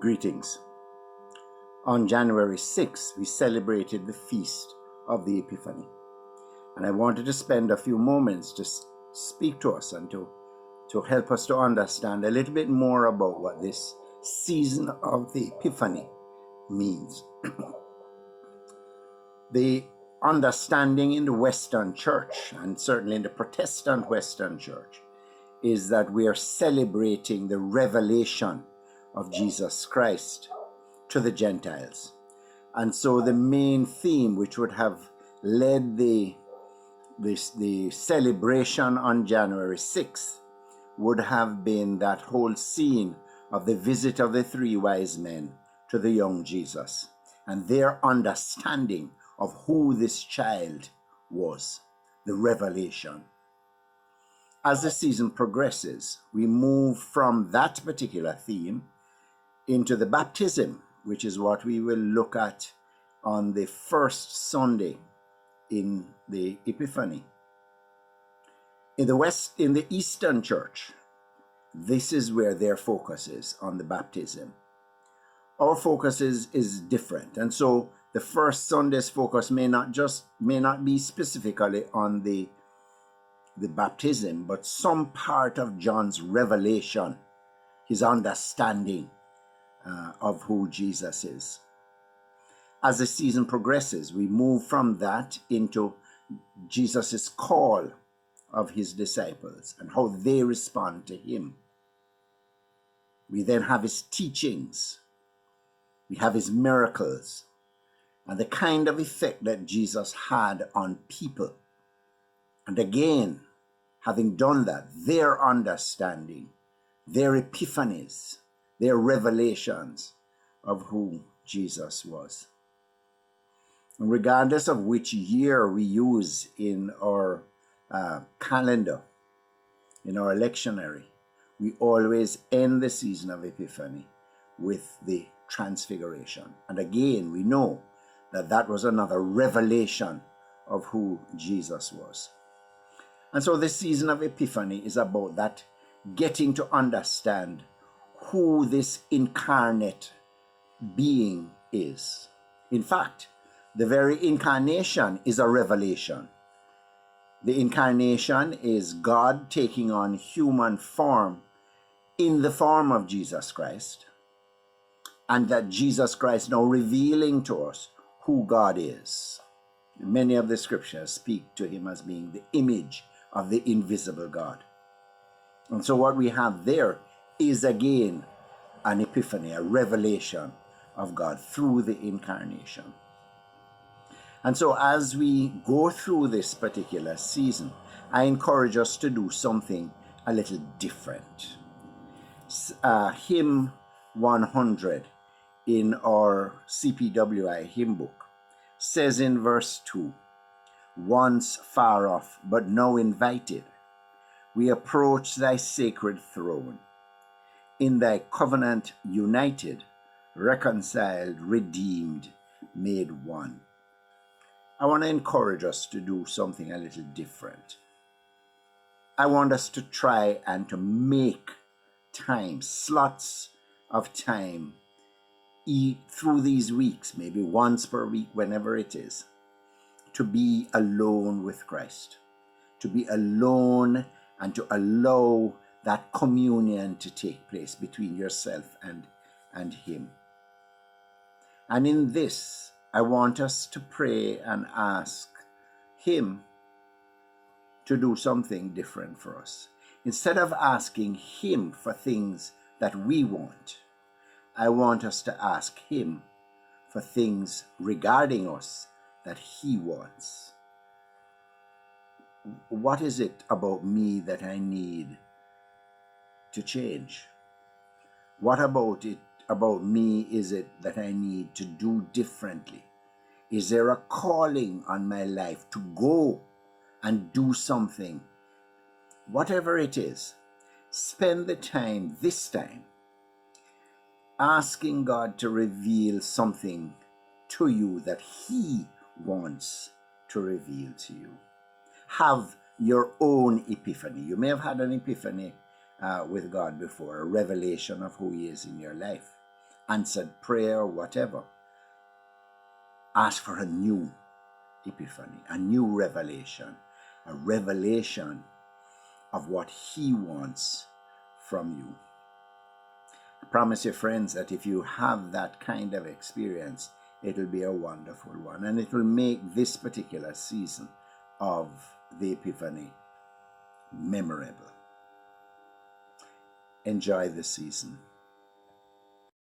Greetings. On January 6th, we celebrated the feast of the Epiphany. And I wanted to spend a few moments to speak to us and to help us to understand a little bit more about what this season of the Epiphany means. The understanding in the Western Church, and certainly in the Protestant Western Church, is that we are celebrating the revelation of Jesus Christ to the Gentiles. And so the main theme, which would have led the celebration on January 6th, would have been that whole scene of the visit of the three wise men to the young Jesus and their understanding of who this child was, the revelation. As the season progresses, we move from that particular theme into the baptism, which is what we will look at on the first Sunday in the Epiphany. In the Eastern Church, this is where their focus is, on the baptism. Our focus is different, and so the first Sunday's focus may not be specifically on the baptism, but some part of John's revelation, his understanding of who Jesus is. As the season progresses, we move from that into Jesus's call of his disciples and how they respond to him. We then have his teachings, we have his miracles, and the kind of effect that Jesus had on people. And again, having done that, their understanding, their epiphanies, their revelations of who Jesus was. And regardless of which year we use in our calendar, in our lectionary, we always end the season of Epiphany with the Transfiguration. And again, we know that that was another revelation of who Jesus was. And so the season of Epiphany is about that getting to understand who this incarnate being is. In fact, the very incarnation is a revelation. The incarnation is God taking on human form in the form of Jesus Christ, and that Jesus Christ now revealing to us who God is. Many of the scriptures speak to him as being the image of the invisible God. And so what we have there is again an epiphany, a revelation of God through the incarnation. And so as we go through this particular season, I encourage us to do something a little different. Hymn 100 in our CPWI hymn book says in verse 2, "Once far off, but now invited, we approach thy sacred throne. In thy covenant united, reconciled, redeemed, made one." I want to encourage us to do something a little different. I want us to try and to make time, slots of time, through these weeks, maybe once per week, whenever it is, to be alone with Christ, to be alone and to allow that communion to take place between yourself and him. And in this, I want us to pray and ask him to do something different for us. Instead of asking him for things that we want, I want us to ask him for things regarding us that he wants. What is it about me that I need to change? What about me is it that I need to do differently? Is there a calling on my life to go and do something? Whatever it is, spend the time this time asking God to reveal something to you that he wants to reveal to you. Have your own epiphany. You may have had an epiphany with God before, a revelation of who he is in your life. answered prayer, whatever. Ask for a new epiphany, a new revelation, a revelation of what He wants from you. I promise you, friends, that if you have that kind of experience, it'll be a wonderful one, and it will make this particular season of the Epiphany memorable. Enjoy the season.